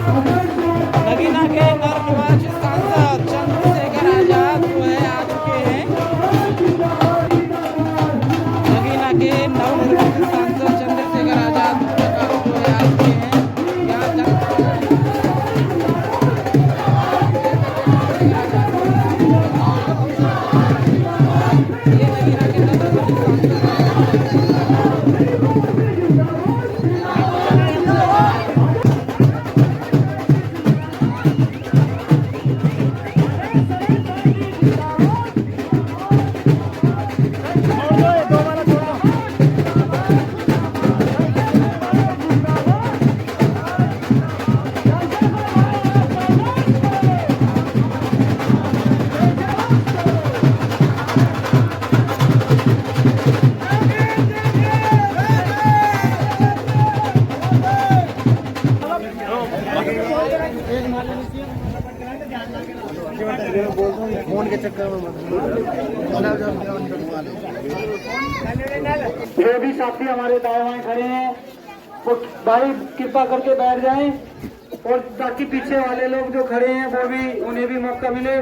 नगीना के नवनिर्वाचित सांसद चंद्रशेखर आजाद जो है आ चुके हैं। नगीना के नवनिर्वाचित सांसद चंद्रशेखर आजाद जो है आ चुके हैं। फोन के चक्कर में जो भी साथी हमारे दाएं खड़े हैं वो भाई कृपा करके बैठ जाएं और ताकि पीछे वाले लोग जो खड़े हैं वो भी उन्हें भी मौका मिले।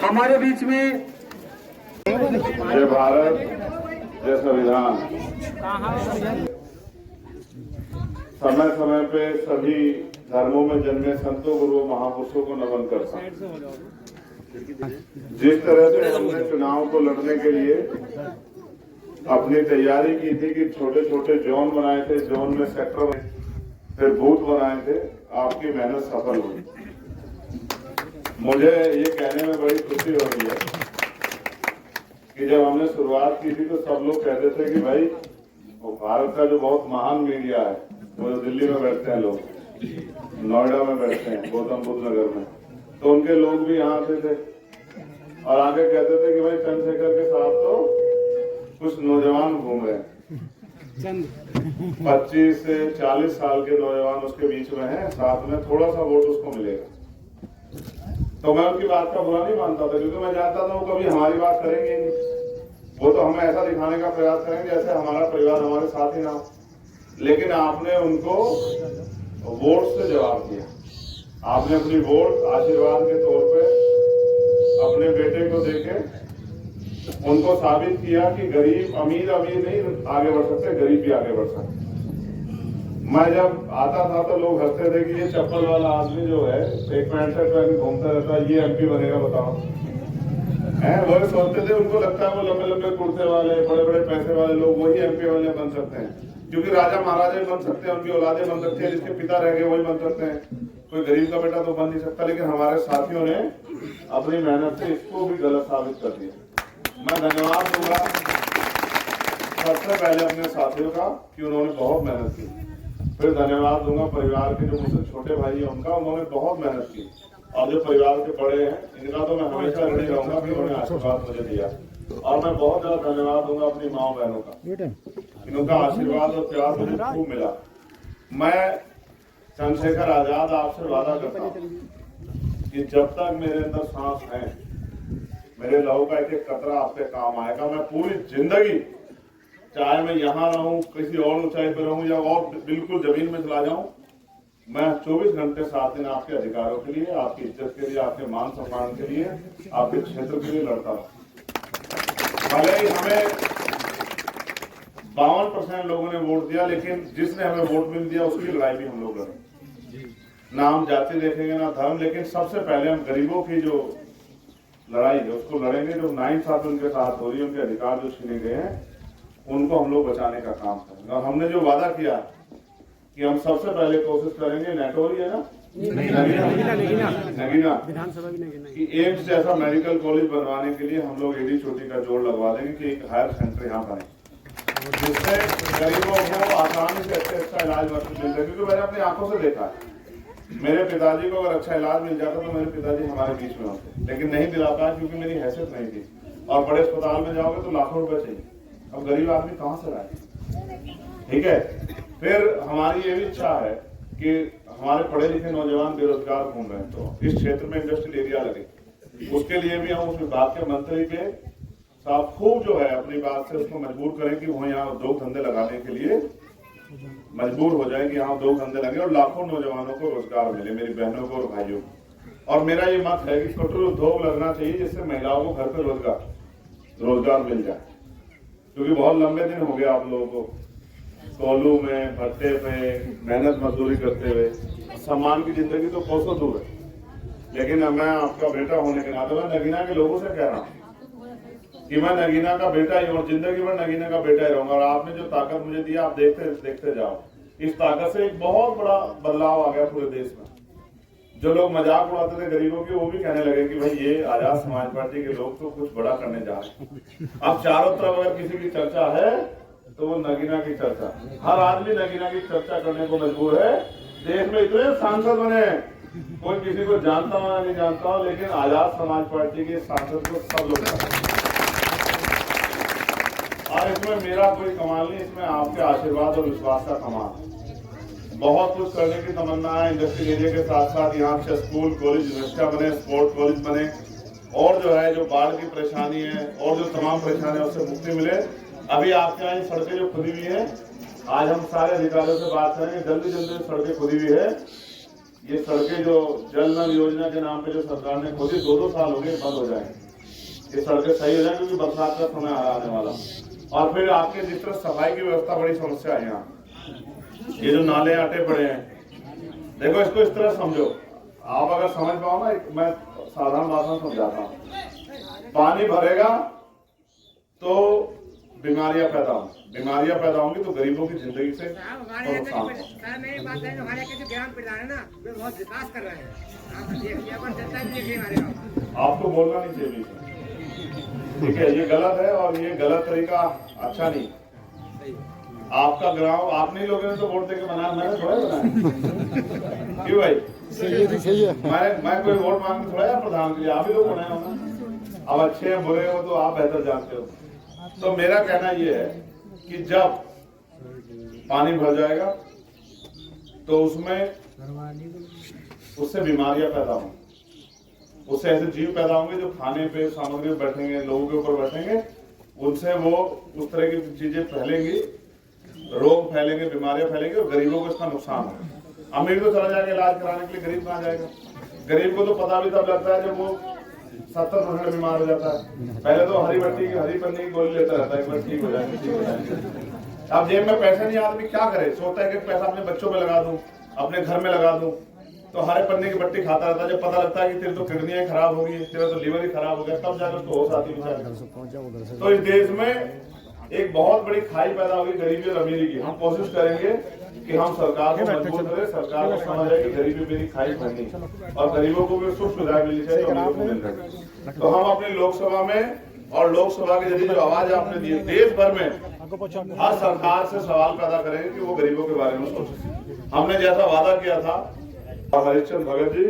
हमारे बीच में जय भारत जय संविधान। समय समय पे सभी धर्मों में जन्मे संतों गुरुओं महापुरुषों को नमन करता हूं। जिस तरह से हमने चुनाव को लड़ने के लिए अपनी तैयारी की थी कि छोटे छोटे जोन बनाए थे, जोन में सेक्टर फिर बूथ बनाए थे, आपकी मेहनत सफल हुई। मुझे ये कहने में बड़ी खुशी हो रही है कि जब हमने शुरुआत की थी तो सब लोग कहते थे कि भाई वो भारत का जो बहुत महान मीडिया है वो दिल्ली में बैठते हैं लोग, नोएडा में बैठते हैं, गौतम बुद्ध नगर में, तो उनके लोग भी यहाँ आते थे और आगे कहते थे कि भाई चंद्रशेखर के साथ तो कुछ नौजवान घूम रहे हैं, 25 से 40 साल के नौजवान उसके बीच में हैं, साथ में थोड़ा सा वोट उसको मिलेगा। तो मैं उनकी बात का बुरा नहीं मानता था क्योंकि मैं जानता था वो कभी हमारी बात करेंगे नहीं। वो तो हमें ऐसा दिखाने का प्रयास करेंगे जैसे हमारा परिवार हमारे साथ ही ना हो। लेकिन आपने उनको वोट से जवाब दिया। आपने अपनी वोट आशीर्वाद के तौर पे अपने बेटे को देके उनको साबित किया कि गरीब अमीर नहीं आगे बढ़ सकते, गरीब भी आगे बढ़ सकते। मैं जब आता था तो लोग हंसते थे कि ये चप्पल वाला आदमी जो है एक पैंट शर्ट पहन घूमता रहता है, ये एमपी बनेगा बताओ। वो सोचते थे, उनको लगता है वो लंबे लंबे कुर्ते वाले बड़े बड़े पैसे वाले लोग वही एमपी वाले बन सकते हैं, क्योंकि राजा महाराजा बन सकते हैं, उनकी औलादे बन सकती है, जिसके पिता रह गए वही बन सकते हैं, कोई गरीब का बेटा तो बन नहीं सकता। लेकिन हमारे साथियों ने अपनी मेहनत से इसको भी गलत साबित कर दिया। मैं धन्यवाद दूंगा सबसे पहले अपने साथियों का कि उन्होंने बहुत मेहनत की, फिर धन्यवाद दूंगा परिवार के जो मुझसे छोटे भाई हैं उनका, उन्होंने बहुत मेहनत की, और जो परिवार के बड़े हैं इनका तो मैं हमेशा ऋणी रहूंगा कि उन्होंने आशीर्वाद मुझे दिया। और मैं बहुत ज्यादा धन्यवाद दूंगा अपनी माँ बहनों का, इनका आशीर्वाद और प्यार मुझे खूब मिला। मैं चंद्रशेखर आजाद आपसे वादा करता हूँ कि जब तक मेरे अंदर सांस है, मेरे लहू का एक एक कतरा आपके काम आएगा। मैं पूरी जिंदगी, चाहे मैं यहाँ रहूं, किसी और ऊंचाई पर रहूं या और बिल्कुल जमीन में चला जाऊं, मैं 24 घंटे 7 दिन आपके अधिकारों के लिए, आपकी इज्जत के लिए, आपके मान सम्मान के लिए, आपके क्षेत्र के लिए लड़ता हूं। भले ही हमें 52% लोगों ने वोट दिया, लेकिन जिसने हमें वोट मिल दिया उसकी लड़ाई भी हम लोग लड़े। ना हम जाति देखेंगे ना धर्म, लेकिन सबसे पहले हम गरीबों की जो लड़ाई है उसको लड़ेंगे। जो नाइंसाफी उनके साथ हो रही है, उनके अधिकार जो छीने गए हैं, उनको हम लोग बचाने का काम करेंगे। और हमने जो वादा किया कि हम सबसे पहले कोशिश करेंगे, नेटोरी है ना, नगीना विधानसभा की एम्स जैसा मेडिकल कॉलेज बनवाने के लिए हम लोग एडी चोटी का जोड़ लगवा देंगे कि एक हायर सेंटर यहाँ बने, जिससे गरीबों को आसानी से अच्छा इलाज मिल जाए। क्योंकि मैंने अपनी आंखों से देखा है, मेरे पिताजी को अगर अच्छा इलाज मिल जाता तो मेरे पिताजी हमारे बीच में होते, लेकिन नहीं दिला पाया क्योंकि मेरी हैसियत नहीं थी। और बड़े अस्पताल में जाओगे तो लाखों रुपए चाहिए, अब गरीब आदमी कहाँ से लाए? ठीक है। फिर हमारी ये भी इच्छा है कि हमारे पढ़े लिखे नौजवान बेरोजगार घूम रहे हैं, तो इस क्षेत्र में इंडस्ट्रियल एरिया लगे, उसके लिए भी हम उस विभाग के मंत्री के साथ खूब जो है अपनी बात से उसको मजबूर करें कि वो यहाँ उद्योग धंधे लगाने के लिए मजबूर हो जाए कि हाँ 2 धंधे लगे और लाखों नौजवानों को रोजगार मिले, मेरी बहनों को और भाइयों को। और मेरा ये मत है कि कुटीर उद्योग लगना चाहिए जिससे महिलाओं को घर पे रोजगार मिल जाए, क्योंकि बहुत लंबे दिन हो गए आप लोगों को कोल्हू में भट्टे पे मेहनत मजदूरी करते हुए। सम्मान की जिंदगी तो कोसों दूर है, लेकिन मैं आपका बेटा होने के नाते मैं नगीना के लोगों से कह रहा हूँ कि मैं नगीना का बेटा ही हूँ, जिंदगी भर नगीना का बेटा ही रहूंगा। और आपने जो ताकत मुझे दी आप देखते जाओ, इस ताकत से एक बहुत बड़ा बदलाव आ गया पूरे देश में। जो लोग मजाक उड़ाते थे गरीबों की, वो भी कहने लगे कि भाई ये आजाद समाज पार्टी के लोग तो कुछ बड़ा करने जा रहे हैं। अब चारों तरफ अगर किसी की चर्चा है तो वो नगीना की चर्चा, हर आदमी नगीना की चर्चा करने को मजबूर है। देश में इतने सांसद बने, कोई किसी को जानता हो या नहीं जानता हो, लेकिन आजाद समाज पार्टी के सांसद को सब लोग जानते हैं। और इसमें मेरा कोई कमाल नहीं, इसमें आपके आशीर्वाद और विश्वास का कमाल। बहुत कुछ करने की तमन्ना है। इंडस्ट्रियल एरिया के साथ साथ यहाँ से स्कूल कॉलेज यूनिवर्सिटियां बने, स्पोर्ट कॉलेज बने, और जो है जो बाढ़ की परेशानी है और जो तमाम परेशानी है उससे मुक्ति मिले। अभी आपके यहाँ सड़कें जो खुदी हुई है, आज हम सारे अधिकारियों से बात करेंगे, जल्दी जल्दी सड़कें खुदी हुई है। ये सड़कें जो जल नल योजना के नाम पे जो सरकार ने खोदी, 2-2 साल हो गए, बंद हो जाएंगे। ये सड़कें सही हो जाए क्योंकि बरसात का समय आने वाला। और फिर आपके जिस तरह सफाई की व्यवस्था बड़ी समस्या है यहाँ, ये जो नाले आटे पड़े हैं, देखो इसको इस तरह समझो, आप अगर समझ पाओ ना, मैं साधारण भाषा में समझाता हूँ। पानी भरेगा तो बीमारियां पैदा होंगी, तो गरीबों की जिंदगी से नुकसान होगा। आपको बोलना नहीं चाहिए, ठीक है? ये गलत है और ये गलत तरीका अच्छा नहीं। आपका गांव आपने लोगों ने तो वोट देके बनाया, मैंने थोड़ा बनाया। क्यों भाई? सही है। मैं कोई वोट मांग के थोड़ा या प्रधान के लिए, आप ही लोग बनाए हो ना। अब अच्छे हैं बुरे हो तो आप बेहतर जानते हो। तो मेरा कहना ये है कि जब पानी भर जाएगा तो उससे बीमारियां पैदा होंगी, उससे ऐसे जीव पैदा होंगे जो खाने पे सामग्री बैठेंगे, लोगों के ऊपर बैठेंगे, उनसे वो उस तरह की चीजें फैलेंगी, रोग फैलेंगे, बीमारियां फैलेंगी और गरीबों को इसका नुकसान होगा। अमीर तो चला जाएगा इलाज कराने के लिए, गरीब कहाँ जाएगा? गरीब को तो पता भी तब लगता है जब वो 70% बीमार हो जाता है। पहले तो हरी पन्नी की गोली लेता रहता है, एक बार ठीक हो जाएंगे। अब जेब में पैसे नहीं, आदमी क्या करे? सोचता है कि पैसा अपने बच्चों में लगा दूं, अपने घर में लगा दूं, तो हरे पन्ने की बट्टी खाता रहता है। जब पता लगता है कि तेरे तो किडनियां खराब हो गई, तेरा तो लीवर ही खराब हो गया, तब जाकर उसको होश आती है। तो इस देश में एक बहुत बड़ी खाई पैदा होगी गरीबी और अमीरी की। हम कोशिश करेंगे कि हम सरकार को मजबूर करें, सरकार को समझ आए कि गरीबी मेरी खाई भरनी और गरीबों को भी सुख सुविधाएं मिलनी चाहिए, अमीरों को मिल रही। तो हम अपनी लोकसभा में और लोकसभा के जरिए जो आवाज आपने दी, देश भर में हर सरकार से सवाल पैदा करेंगे कि वो गरीबों के बारे में सोचे। हमने जैसा वादा किया था, हरिश्चंद्र भगत जी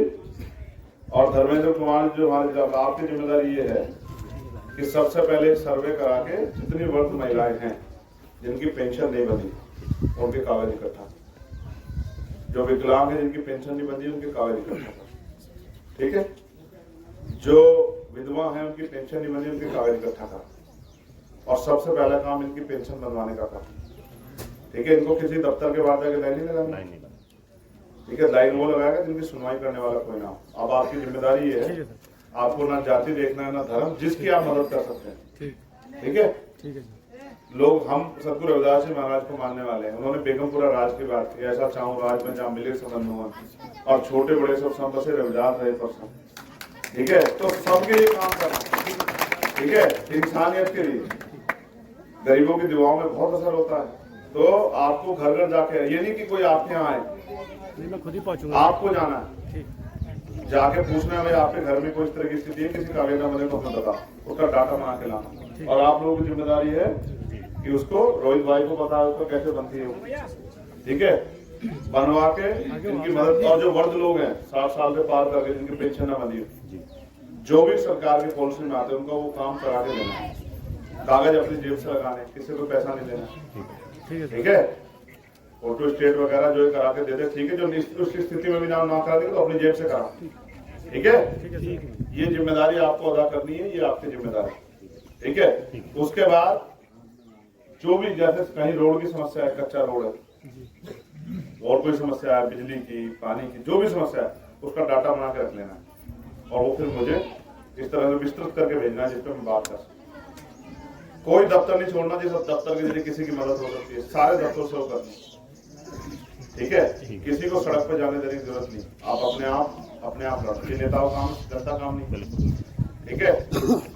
और धर्मेंद्र कुमार जो हमारे, आपकी जिम्मेदारी ये है कि सबसे पहले सर्वे करा के जितनी वर्ग महिलाएं हैं जिनकी पेंशन नहीं बनी उनके कागज इकट्ठा, जो विकलांग है जिनकी पेंशन नहीं बनी उनके कागज इकट्ठा, ठीक है? जो विधवा है उनकी पेंशन नहीं बनी उनके कागज इकट्ठा कर, और सबसे पहला काम इनकी पेंशन बनवाने का कर, ठीक है? इनको किसी दफ्तर के बाहर जाके लाइन नहीं लगाना, ठीक है? लाइन वो लगाएगा जिनकी सुनवाई करने वाला कोई ना हो। अब आपकी जिम्मेदारी ये है, आपको ना जाति देखना है ना धर्म, जिसकी आप मदद कर सकते हैं, ठीक है? ठीक है। लोग हम सतगुरु रविदास जी महाराज को मानने वाले हैं। उन्होंने बेगमपुरा राज की बात की, ऐसा चाहूं राज में जहाँ मिले संबंध हुआ, और छोटे बड़े सब बसे रविदास रहे पर सब, ठीक है? तो सबके लिए काम करना, ठीक है? इंसानियत के लिए गरीबों की दुआओं में बहुत असर होता है। तो आपको घर घर जाके, ये नहीं कि कोई आपके यहाँ आए, मैं खुद ही पहुंचूंगा, आपको जाना है, जाके पूछना है भाई आपके घर में कोई इस तरह की स्थिति है, किसी कागज ना बने तो हमें बता, उसका डाटा बना के लाना। और आप लोगों की जिम्मेदारी है कि उसको रोहित भाई को पता है उसको कैसे बनती है, ठीक है? बनवा के इनकी मदद। और जो वर्ग लोग हैं 60 साल से पार करके जिनकी पेंशन ना बनी, जो भी सरकार की पॉलिसी में आते हैं उनको वो काम करा के देना, कागज अपनी जेब से लगाने, किसी को पैसा नहीं देना, ठीक है? फोटो स्टेट वगैरह जो करा के देते, ठीक है? जो उसकी स्थिति में भी नाम ना करा देगा तो अपनी जेब से करा, ठीक है? ये जिम्मेदारी आपको अदा करनी है, ये आपकी जिम्मेदारी, ठीक है? उसके बाद जो भी, जैसे कहीं रोड की समस्या है, कच्चा रोड है, और कोई समस्या है बिजली की, पानी की, जो भी समस्या है उसका डाटा बना के रख लेना है और वो फिर मुझे इस तरह से विस्तृत करके भेजना है जिसपे मैं बात कर सकूं। कोई दफ्तर नहीं छोड़ना जिस दफ्तर के जरिए किसी की मदद हो सकती है, सारे दफ्तर से वो करनी। ठीक है, किसी को सड़क पर जाने देने की जरूरत नहीं, आप अपने आप लड़ो। ये नेताओं काम, जनता काम नहीं। ठीक है,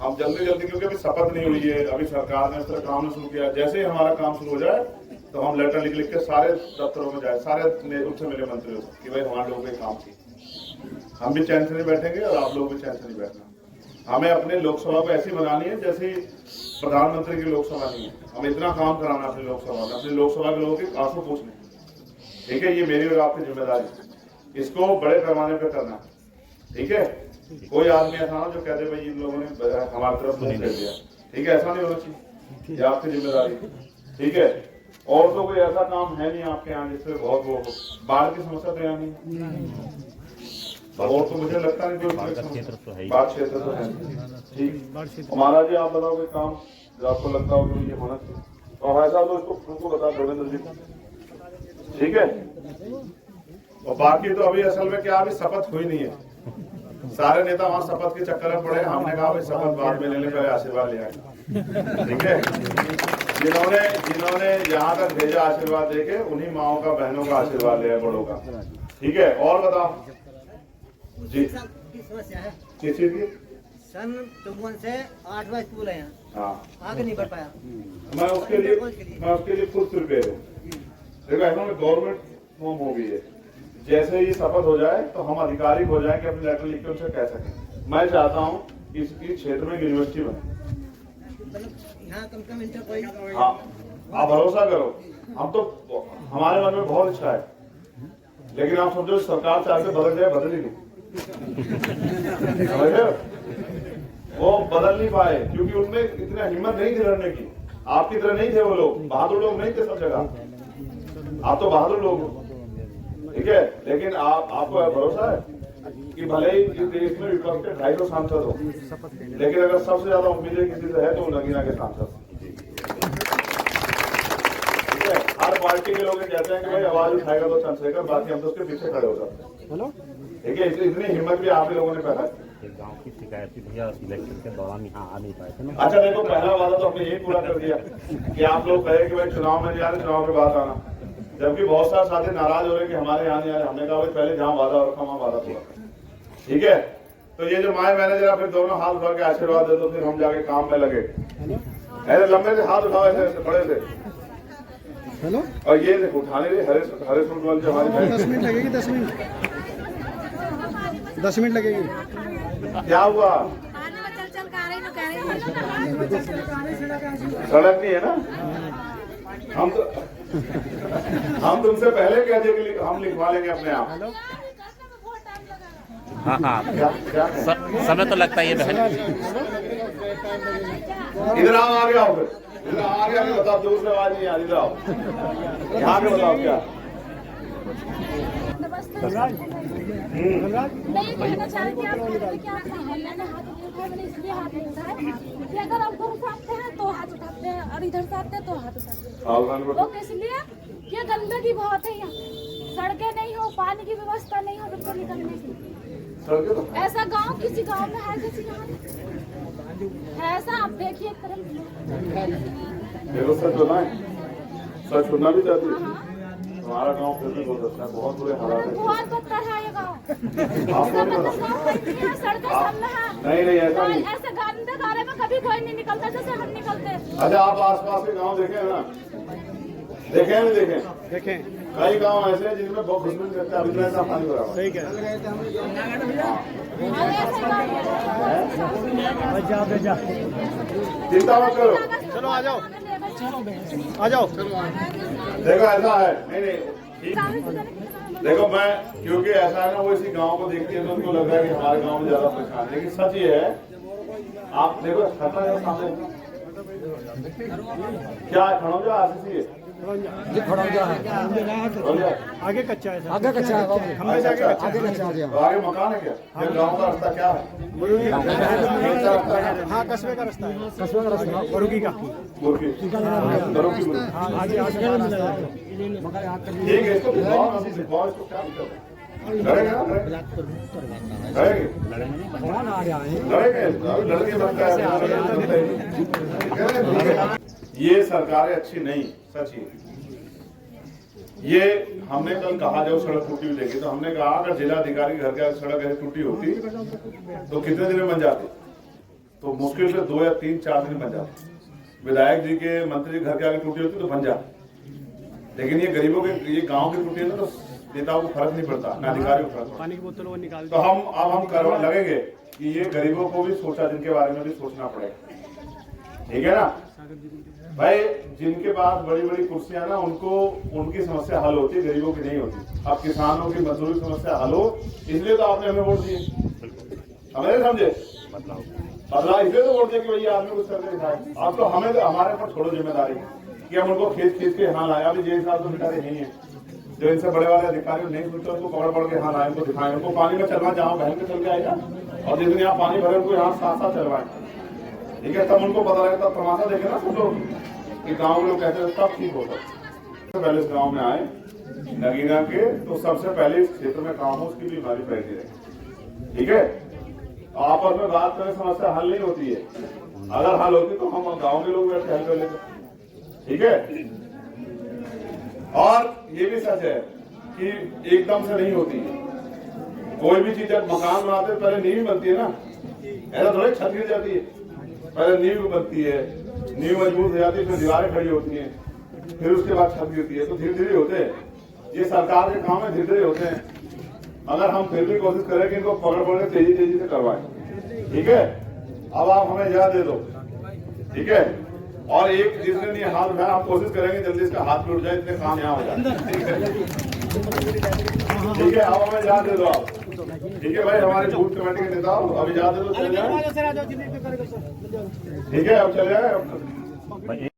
हम जल्दी क्योंकि अभी शपथ नहीं हुई है, अभी सरकार ने इस तरह काम शुरू किया। जैसे ही हमारा काम शुरू हो जाए तो हम लेटर लिख के सारे दफ्तरों में जाए, सारे उनसे मिले मंत्रियों से कि भाई हमारे लोगों के काम की, हम भी चैन से नहीं बैठेंगे और आप लोग भी चैन से नहीं बैठना। हमें अपने लोकसभा को ऐसी बनानी है जैसे प्रधानमंत्री की लोकसभा नहीं है। हम इतना काम कराना अपनी लोकसभा में, अपनी लोकसभा के लोगों के आंसू पूछने। ठीक है, ये मेरी और आपकी जिम्मेदारी, इसको बड़े पैमाने पर करना। ठीक है, कोई आदमी ऐसा ना जो कहते भाई इन लोगों ने हमारी तरफ मुंह फेर दिया। ठीक है, ऐसा नहीं होना चाहिए, ये आपकी जिम्मेदारी। ठीक है, और तो कोई ऐसा काम है नहीं आपके यहाँ जिससे बहुत वो बाढ़ की समस्या तो यहाँ नहीं, और तो मुझे लगता नहीं कोई बाढ़ क्षेत्र तो है। ठीक, हमारा जी आप बताओ कोई काम जो आपको लगता हो कि ये होना चाहिए और ऐसा तो इसको बता देवेंद्र जी। ठीक है, और बाकी तो अभी असल में क्या, अभी शपथ हुई नहीं है। सारे नेता वहां शपथ के चक्कर में पड़े। हमने कहा भाई शपथ बाद में लेने का आशीर्वाद ले आए। ठीक है, जिन्होंने यहाँ तक भेजा आशीर्वाद देके, उन्हीं माओ का, बहनों का आशीर्वाद लिया, बड़ों का। ठीक है, और बताओ जी समस्या है किस चीज की? सन 54 से 8 बार स्कूल है यहाँ, हाँ, आगे नहीं बढ़ पाया। मैं उसके लिए खुद प्रिपेयर हूँ। देखो ऐसा में गवर्नमेंट फॉर्म हो गई है, जैसे ही शपथ हो जाए तो हम अधिकारी हो जाए कि अपने लेटर लिख के उनसे कह सकें मैं चाहता हूँ इसकी क्षेत्र में यूनिवर्सिटी बने। यहाँ कम से कम इंटर कोई। हाँ, आप भरोसा करो, हम तो हमारे मन में बहुत इच्छा है, लेकिन आप समझो सरकार चाहते बदल जाए, बदल ही नहीं। समझे, वो बदल नहीं पाए क्योंकि उनमें इतना हिम्मत नहीं थी लड़ने की। आपकी तरह नहीं थे वो लोग, बहादुर लोग नहीं थे सब जगह। आप तो बहादुर लोग हो। ठीक है, लेकिन आपको भरोसा है कि भले ही इस देश में विपक्ष के 250 सांसद हो, लेकिन अगर सबसे ज्यादा उम्मीदें किसी से है तो नगीना के सांसद। ठीक है, हर पार्टी के लोग कहते हैं कि भाई आवाज उठाएगा तो चंद्रशेखर, बाकी हम तो उसके पीछे खड़े हो सकते हैं। ठीक है, इतनी हिम्मत भी आप ही लोगों ने पैदा की। गांव की शिकायत थी भैया, इलेक्शन के दौरान यहाँ आ नहीं पाए थे ना। अच्छा देखो, पहला वादा तो हमने यही पूरा कर दिया कि आप लोग कहे कि भाई चुनाव में नहीं आ रहे, चुनाव के बाद आना, जबकि बहुत सारे साथी नाराज हो रहे कि हमारे यहाँ नहीं आ रहे। हमने कहा भाई पहले जहाँ वादा रखा वहाँ वादा पूरा। ठीक है, तो ये जो माए मैंने जरा फिर दोनों हाथ उठा के आशीर्वाद दे, तो फिर हम जाके काम में लगे। ऐसे लंबे से हाथ उठाओ, ऐसे बड़े से। हेलो, और ये उठाने के हरे सूट वाले जो हमारी 10 मिनट लगेगी, 10 मिनट लगेगी। क्या हुआ, सड़क नहीं है ना? हम तुमसे पहले कह दिए कि हम लिखवा लेंगे अपने आप। हाँ हाँ, क्या समय तो लगता ही है बहन। इधर आओ, आगे आओ, फिर इधर आगे बताओ, दूसरे आवाज नहीं आ रही, इधर आओ, यहाँ पे बताओ क्या। मैं ये कहना चाह रही थी आप क्या मैंने हाथ उठाया, मैंने इसलिए हाथ नहीं उठाया कि अगर हम घर से आते हैं तो हाथ उठाते हैं और इधर से आते हैं तो हाथ उठाते हैं। वो किस लिए? ये गंदगी बहुत है यहाँ, सड़कें नहीं हो, पानी की व्यवस्था नहीं हो बिल्कुल निकलने की। ऐसा गांव किसी गांव में है जैसे यहाँ है ऐसा? आप देखिए एक तरफ। सच सुना है, सच सुनना भी चाहती है। हमारा गांव फिर भी बहुत अच्छा है, बहुत बुरे हालात है, बहुत बदतर है ये गाँव। नहीं ऐसा नहीं। ऐसे गंदे गारे में कभी कोई नहीं निकलता जैसे हम निकलते। अच्छा, आप आसपास के गांव देखे हैं ना? देखे हैं, नहीं देखे? कई गांव ऐसे हैं जिनमें बहुत खुशबू करते हैं, अभी ऐसा पानी भरा हुआ। ठीक है, चिंता मत करो, चलो आ जाओ, आ जाओ। देखो ऐसा है, नहीं ठीक। देखो मैं, क्योंकि ऐसा है ना, वो इसी गांव को देखती है तो उनको लग रहा है कि हमारे गांव में ज्यादा परेशान है, लेकिन सच ये है। आप देखो खतरा है सामने, क्या खड़ो जो आरसीसी है, खड़ौजा है, बोलिए। आगे कच्चा है सर। आगे कच्चा है, खंबे से आगे कच्चा है। तो आगे मकान है क्या? ये गाँव का रास्ता क्या है? हाँ, कस्बे का रास्ता है, कस्बे का रास्ता, मुर्गी का। मुर्गी मुर्गी हाँ, आगे आगे ठीक है, इसको दिखाओ ना, दिखाओ इसको, क्या दिक्कत है? लड़ेंगे ना, लड़ेंगे लड़के बनता है। ये सरकारें अच्छी नहीं, सच ही। ये हमने कल कहा जब सड़क टूटी हुई देखी तो हमने कहा अगर जिलाधिकारी घर के सड़क ऐसे टूटी होती तो कितने दिन में बन जाती? तो मुश्किल से 2 या 3-4 दिन बन जाती। विधायक जी के, मंत्री जी घर के आगे टूटी होती तो बन जाती। लेकिन ये गरीबों के, ये गांव की टूटी है ना, तो नेताओं को फर्क नहीं पड़ता, ना अधिकारियों को फर्क पड़ता। पानी की बोतल वो निकाल। तो हम करवा लगेंगे कि ये गरीबों को भी सोचा, जिनके बारे में भी सोचना पड़ेगा, ठीक है ना भाई। जिनके पास बड़ी बड़ी कुर्सियां ना, उनको उनकी समस्या हल होती है, गरीबों की नहीं होती। अब किसानों की, मजदूरी समस्या हल हो, इसलिए तो आपने हमें वोट दिए, हमें नहीं समझे? बदला इसलिए तो वोट दिए कि भैया आदमी कुछ करके दिखाए। आप तो हमें, हमारे पर छोड़ो जिम्मेदारी कि हम उनको खींच के यहाँ लाए। अभी जेल साहब तो बेचारे नहीं है, जो इनसे बड़े वाले अधिकारी नहीं सुनते उनको पकड़ के यहाँ लाए, उनको दिखाएं, उनको पानी में चलवाएं जहाँ बहन के चल के आएगा, और जिस दिन यहाँ पानी भरे उनको यहाँ साथ चलवाएं, ठीक है? तब उनको पता लगेगा, तब तमाशा देखे ना सब लोग कि गाँव के लोग कहते हैं तब ठीक होता। सबसे पहले इस गाँव में आए नगीना के, तो सबसे पहले इस क्षेत्र में कामों की बीमारी फैलती रही, ठीक है? आपस में बात करें, समस्या हल नहीं होती है। अगर हल होती तो हम गाँव के लोग बैठ के हल कर लेते, ठीक है? और ये भी सच है कि एकदम से नहीं होती है कोई भी चीज। जब मकान बनाते हैं पहले नींव बनती है ना, ऐसा थोड़ी छत गिर जाती है, पहले नींव बनती है, नींव मजबूत हो जाती है, फिर दीवारें खड़ी होती हैं, फिर उसके बाद छत गिरती है। तो धीरे धीरे होते हैं, ये सरकार के काम में धीरे धीरे होते हैं। अगर हम फिर भी कोशिश करें कि इनको पकड़ के तेजी तेजी से करवाएं, ठीक है? अब आप हमें जगह दे दो, ठीक है? और एक जिसने नहीं हाथ उठाया, हम कोशिश करेंगे जल्दी इसका हाथ टूट जाए, इतने काम यहाँ हो जाए, ठीक है? अब हमें इजाजत दे दो आप, ठीक है भाई? हमारे बूथ कमेटी के नेता अब इजाजत दे दो, चल जाए, ठीक है? अब चल जाए।